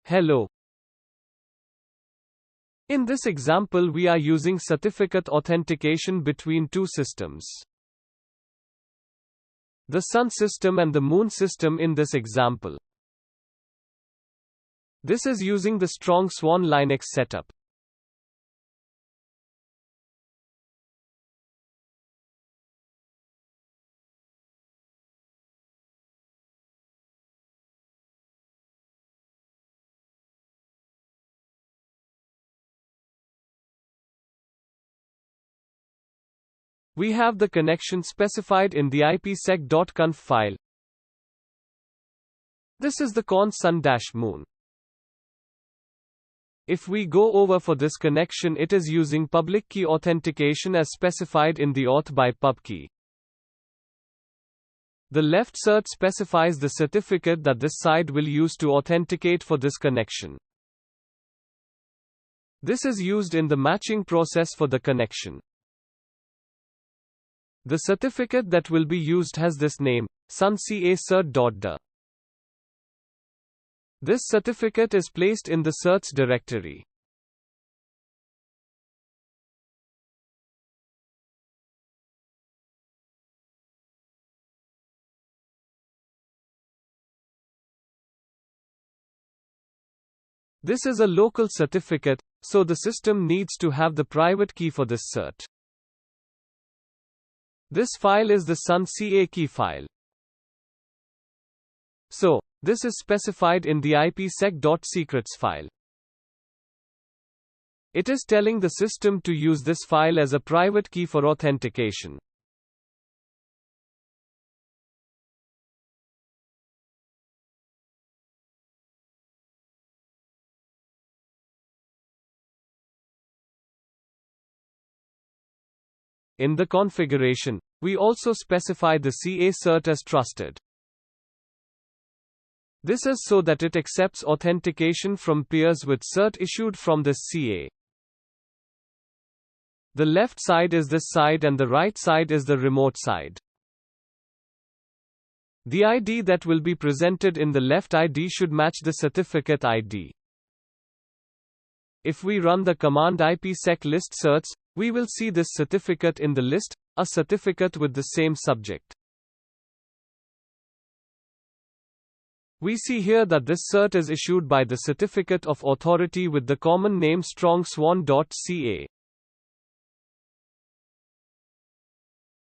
Hello. In this example, we are using certificate authentication between two systems. The Sun system and the Moon system in this example. This is using the strong Swan Linux setup. We have the connection specified in the ipsec.conf file. This is the conn sun-moon. If we go over for this connection, it is using public key authentication as specified in the auth by pub key. The left cert specifies the certificate that this side will use to authenticate for this connection. This is used in the matching process for the connection. The certificate that will be used has this name, sun.ca-cert.de. This certificate is placed in the certs directory. This is a local certificate, so the system needs to have the private key for this cert. This file is the sun.ca key file. So, this is specified in the ipsec.secrets file. It is telling the system to use this file as a private key for authentication. In the configuration, we also specify the CA cert as trusted. This is so that it accepts authentication from peers with cert issued from this CA. The left side is this side and the right side is the remote side. The ID that will be presented in the left ID should match the certificate ID. If we run the command ipsec list certs, we will see this certificate in the list, a certificate with the same subject. We see here that this cert is issued by the certificate of authority with the common name strongswan.ca.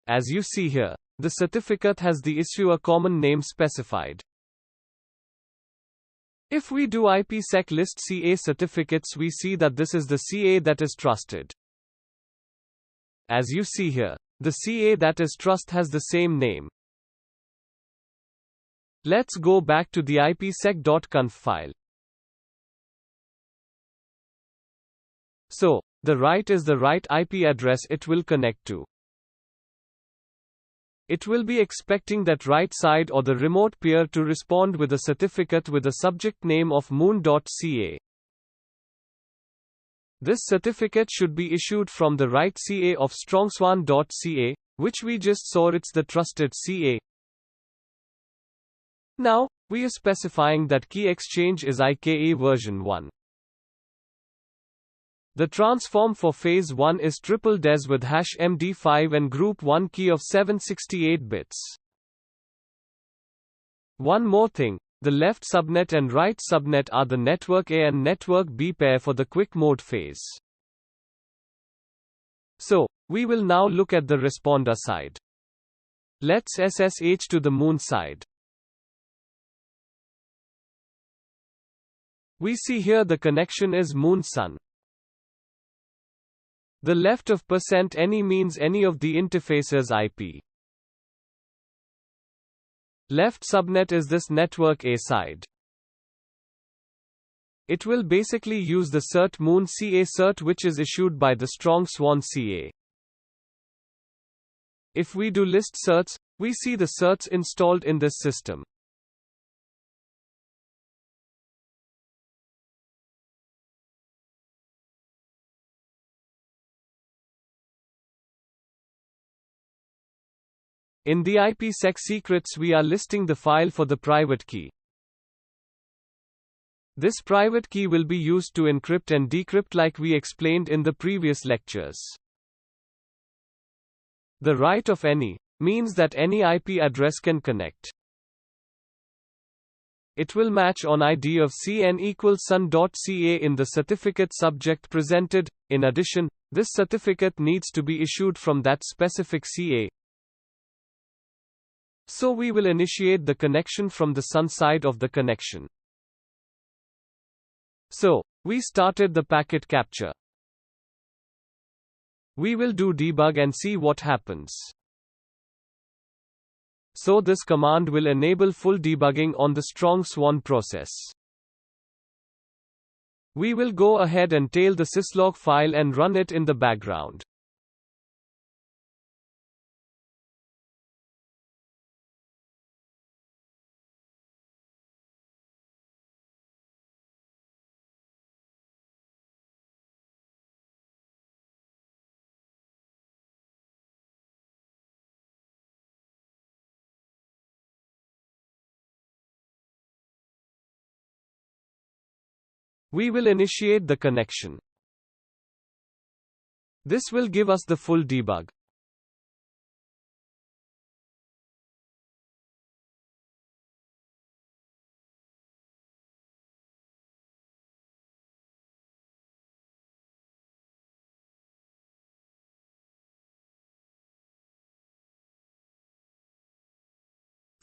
As you see here, the certificate has the issuer common name specified. If we do ipsec list CA certificates, we see that this is the CA that is trusted. As you see here, the CA that is trust has the same name. Let's go back to the ipsec.conf file. So, the right is the right IP address it will connect to. It will be expecting that right side or the remote peer to respond with a certificate with a subject name of moon.ca. This certificate should be issued from the right CA of strongswan.ca, which we just saw it's the trusted CA. Now, we are specifying that key exchange is IKEv1. The transform for phase 1 is triple des with hash MD5 and group 1 key of 768 bits. One more thing, the left subnet and right subnet are the network A and network B pair for the quick mode phase. So, we will now look at the responder side. Let's SSH to the Moon side. We see here the connection is Moon-Sun. The left of %any means any of the interfaces IP. Left subnet is this network A side. It will basically use the cert Moon CA cert which is issued by the strong Swan CA. If we do list certs, we see the certs installed in this system. In the ipsec secrets we are listing the file for the private key. This private key will be used to encrypt and decrypt like we explained in the previous lectures. The right of any means that any IP address can connect. It will match on ID of CN equals sun.ca in the certificate subject presented. In addition, this certificate needs to be issued from that specific CA. So we will initiate the connection from the sun side of the connection. So, we started the packet capture. We will do debug and see what happens. So this command will enable full debugging on the strong swan process. We will go ahead and tail the syslog file and run it in the background. We will initiate the connection. This will give us the full debug.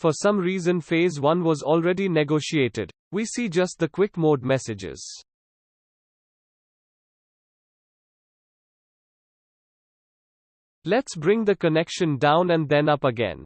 For some reason phase 1 was already negotiated. We see just the quick mode messages. Let's bring the connection down and then up again.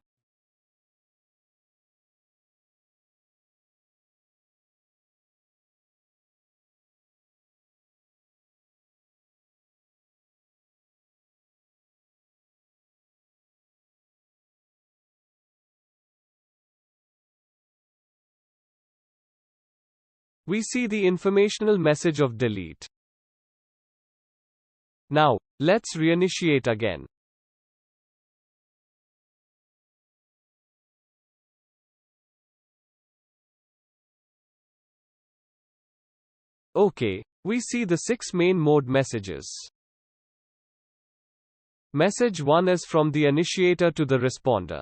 We see the informational message of delete. Now, let's reinitiate again. Okay, we see the 6 main mode messages. Message 1 is from the initiator to the responder.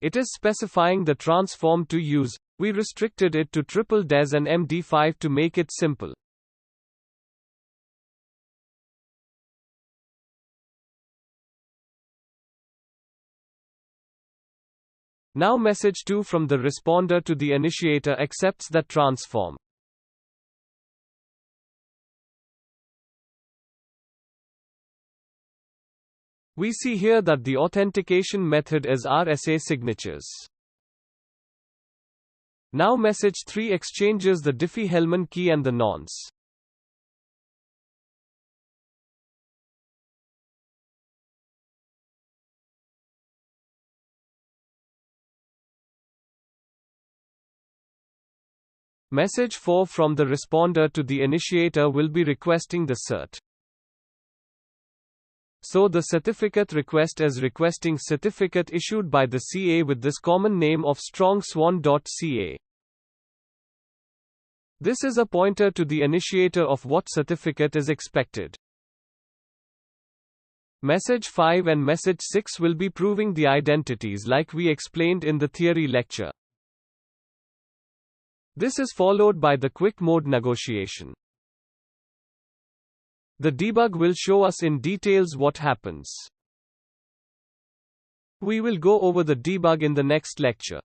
It is specifying the transform to use. We restricted it to triple DES and MD5 to make it simple. Now message 2 from the responder to the initiator accepts that transform. We see here that the authentication method is RSA signatures. Now message 3 exchanges the Diffie-Hellman key and the nonce. Message 4 from the responder to the initiator will be requesting the cert. So the certificate request is requesting certificate issued by the CA with this common name of strongswan.ca. This is a pointer to the initiator of what certificate is expected. Message 5 and message 6 will be proving the identities like we explained in the theory lecture. This is followed by the quick mode negotiation. The debug will show us in details what happens. We will go over the debug in the next lecture.